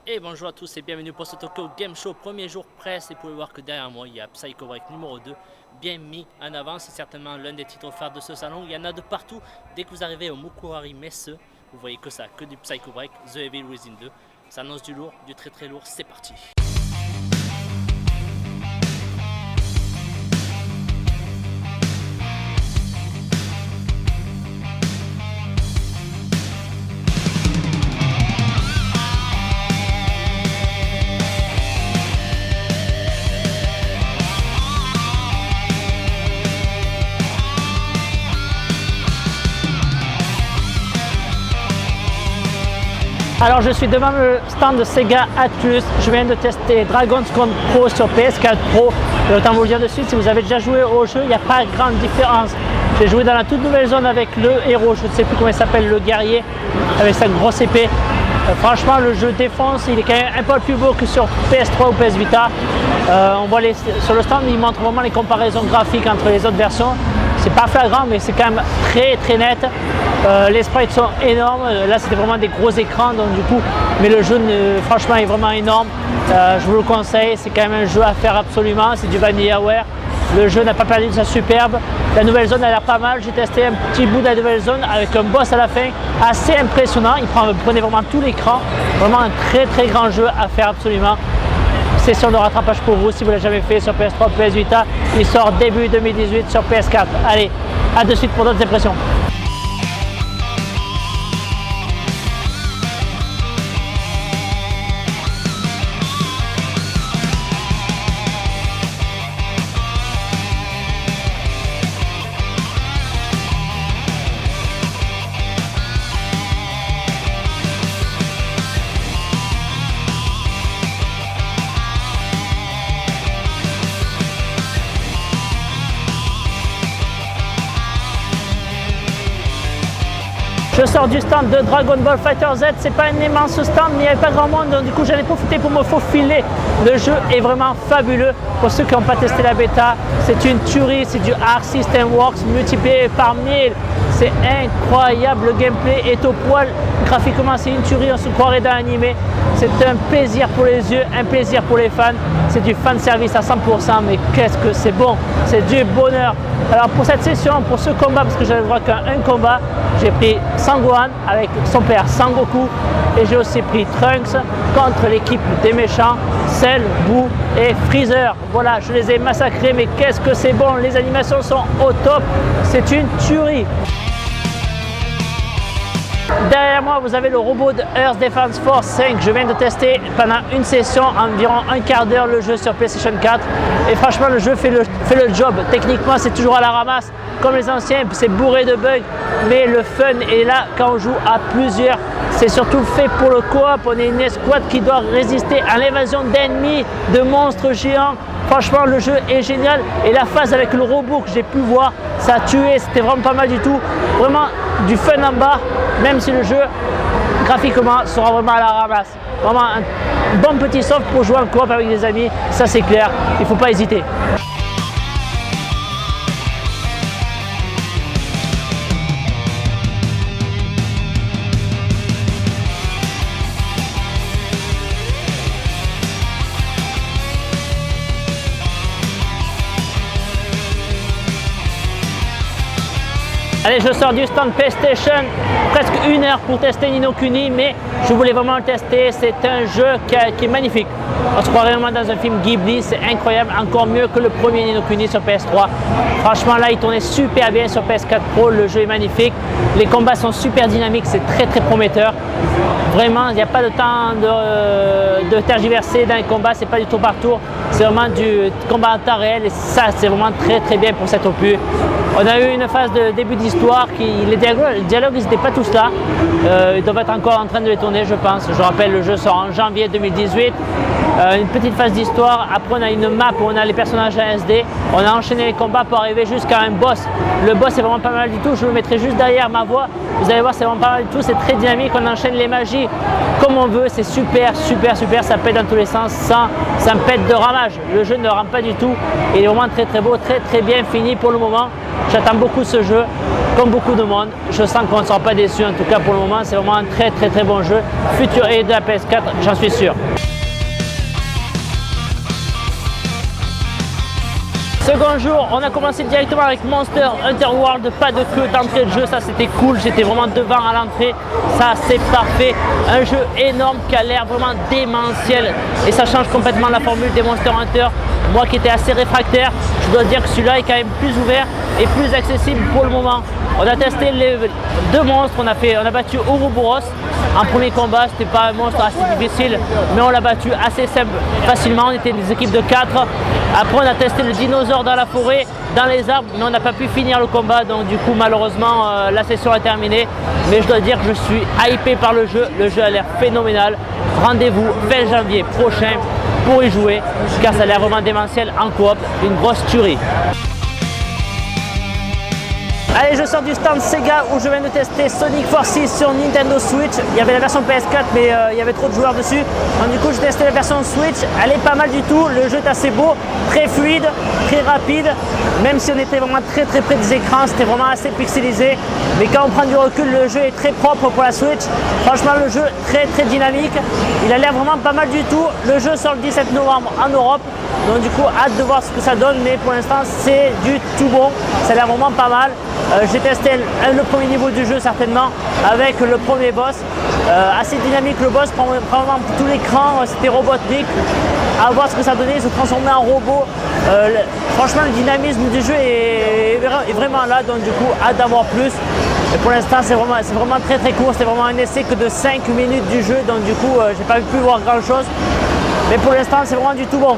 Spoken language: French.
Et bonjour à tous et bienvenue pour ce Tokyo Game Show, premier jour presse. Et vous pouvez voir que derrière moi il y a Psycho Break numéro 2, bien mis en avant. C'est certainement l'un des titres phares de ce salon. Il y en a de partout. Dès que vous arrivez au Mukurari Messe, vous voyez que ça, que du Psycho Break, The Evil Within 2. Ça annonce du lourd, du très très lourd, c'est parti. Alors je suis devant le stand de Sega Atlus, je viens de tester Dragon's Crown Pro sur PS4 Pro. Et autant vous le dire de suite, si vous avez déjà joué au jeu, il n'y a pas grande différence. J'ai joué dans la toute nouvelle zone avec le héros, je ne sais plus comment il s'appelle, le guerrier, avec sa grosse épée. Franchement le jeu défonce, il est quand même un peu plus beau que sur PS3 ou PS Vita. On voit sur le stand, il montre vraiment les comparaisons graphiques entre les autres versions. C'est pas flagrant mais c'est quand même très net. Les sprites sont énormes, là c'était vraiment des gros écrans donc du coup, mais le jeu franchement est vraiment énorme. Je vous le conseille, c'est quand même un jeu à faire absolument, c'est du VanillaWare. Le jeu n'a pas perdu de sa superbe. La nouvelle zone a l'air pas mal, j'ai testé un petit bout de la nouvelle zone avec un boss à la fin assez impressionnant, il prenait vraiment tout l'écran, vraiment un très grand jeu à faire absolument. Session de rattrapage pour vous si vous ne l'avez jamais fait sur PS3 ou PS Vita, il sort début 2018 sur PS4. Allez, à de suite pour d'autres impressions. Je sors du stand de Dragon Ball FighterZ, c'est pas un immense stand, mais il n'y avait pas grand monde, donc du coup j'en ai profité pour me faufiler. Le jeu est vraiment fabuleux. Pour ceux qui n'ont pas testé la bêta, c'est une tuerie, c'est du Arc System Works multiplié par 1000. C'est incroyable, le gameplay est au poil, graphiquement c'est une tuerie, on se croirait dans l'animé. C'est un plaisir pour les yeux, un plaisir pour les fans, c'est du fan service à 100%, mais qu'est-ce que c'est bon, c'est du bonheur. Alors pour cette session, pour ce combat, parce que j'avais le droit qu'à un combat, j'ai pris Sangohan avec son père Sangoku et j'ai aussi pris Trunks contre l'équipe des méchants, Cell, Boo et Freezer. Voilà, je les ai massacrés, mais qu'est-ce que c'est bon, les animations sont au top, c'est une tuerie. Derrière moi, vous avez le robot de Earth Defense Force 5. Je viens de tester pendant une session, environ un quart d'heure, le jeu sur PlayStation 4. Et franchement, le jeu fait le job. Techniquement, c'est toujours à la ramasse, comme les anciens. C'est bourré de bugs, mais le fun est là quand on joue à plusieurs. C'est surtout fait pour le coop. On est une escouade qui doit résister à l'invasion d'ennemis, de monstres géants. Franchement, le jeu est génial. Et la phase avec le robot que j'ai pu voir, ça a tué. C'était vraiment pas mal du tout. Vraiment du fun en bas, même si le jeu, graphiquement, sera vraiment à la ramasse. Vraiment un bon petit soft pour jouer en coop avec des amis. Ça, c'est clair. Il ne faut pas hésiter. Allez, je sors du stand PlayStation, presque une heure pour tester Ni no Kuni, mais je voulais vraiment le tester. C'est un jeu qui est magnifique. On se croit vraiment dans un film Ghibli, c'est incroyable, encore mieux que le premier Ni no Kuni sur PS3. Franchement, là, il tournait super bien sur PS4 Pro, le jeu est magnifique. Les combats sont super dynamiques, c'est très prometteur. Vraiment, il n'y a pas de temps de tergiverser dans les combats, c'est pas du tour par tour. C'est vraiment du combat en temps réel et ça, c'est vraiment très bien pour cet opus. On a eu une phase de début d'histoire, les dialogues n'étaient pas tous là. Ils doivent être encore en train de les tourner, je pense. Je rappelle, le jeu sort en janvier 2018. Une petite phase d'histoire. Après, on a une map où on a les personnages en SD. On a enchaîné les combats pour arriver jusqu'à un boss. Le boss est vraiment pas mal du tout. Je le mettrai juste derrière ma voix. Vous allez voir, c'est vraiment pas mal du tout. C'est très dynamique. On enchaîne les magies comme on veut. C'est super. Ça pète dans tous les sens. Ça me pète de ramage. Le jeu ne rame pas du tout. Il est vraiment très beau, très bien fini pour le moment. J'attends beaucoup ce jeu, comme beaucoup de monde. Je sens qu'on ne sera pas déçu, en tout cas pour le moment. C'est vraiment un très bon jeu. Futur et de la PS4, j'en suis sûr. Second jour, on a commencé directement avec Monster Hunter World, pas de queue d'entrée de jeu, ça c'était cool, j'étais vraiment devant à l'entrée, ça c'est parfait. Un jeu énorme qui a l'air vraiment démentiel et ça change complètement la formule des Monster Hunter. Moi qui étais assez réfractaire, je dois dire que celui-là est quand même plus ouvert et plus accessible pour le moment. On a testé les deux monstres, on a battu Ouroboros en premier combat, c'était pas un monstre assez difficile, mais on l'a battu assez simple, facilement, on était des équipes de 4. Après on a testé le dinosaure dans la forêt, dans les arbres, mais on n'a pas pu finir le combat, donc du coup malheureusement la session est terminée. Mais je dois dire que je suis hypé par le jeu a l'air phénoménal. Rendez-vous fin janvier prochain pour y jouer, car ça a l'air vraiment démentiel en coop, une grosse tuerie. Allez, je sors du stand Sega où je viens de tester Sonic Forces sur Nintendo Switch. Il y avait la version PS4 mais il y avait trop de joueurs dessus. Donc du coup j'ai testé la version Switch, elle est pas mal du tout. Le jeu est assez beau, très fluide, très rapide. Même si on était vraiment très près des écrans, c'était vraiment assez pixelisé. Mais quand on prend du recul, le jeu est très propre pour la Switch. Franchement le jeu très dynamique. Il a l'air vraiment pas mal du tout. Le jeu sort le 17 novembre en Europe. Donc du coup hâte de voir ce que ça donne. Mais pour l'instant c'est du tout bon. Ça a l'air vraiment pas mal. J'ai testé le premier niveau du jeu certainement avec le premier boss, assez dynamique le boss, prend vraiment tout l'écran, c'était Robotnik, à voir ce que ça donnait, se transformer en robot. Franchement le dynamisme du jeu est vraiment là, donc du coup hâte d'avoir plus. Et pour l'instant c'est vraiment très court, c'est vraiment un essai que de 5 minutes du jeu, donc du coup j'ai pas pu voir grand chose. Mais pour l'instant c'est vraiment du tout bon.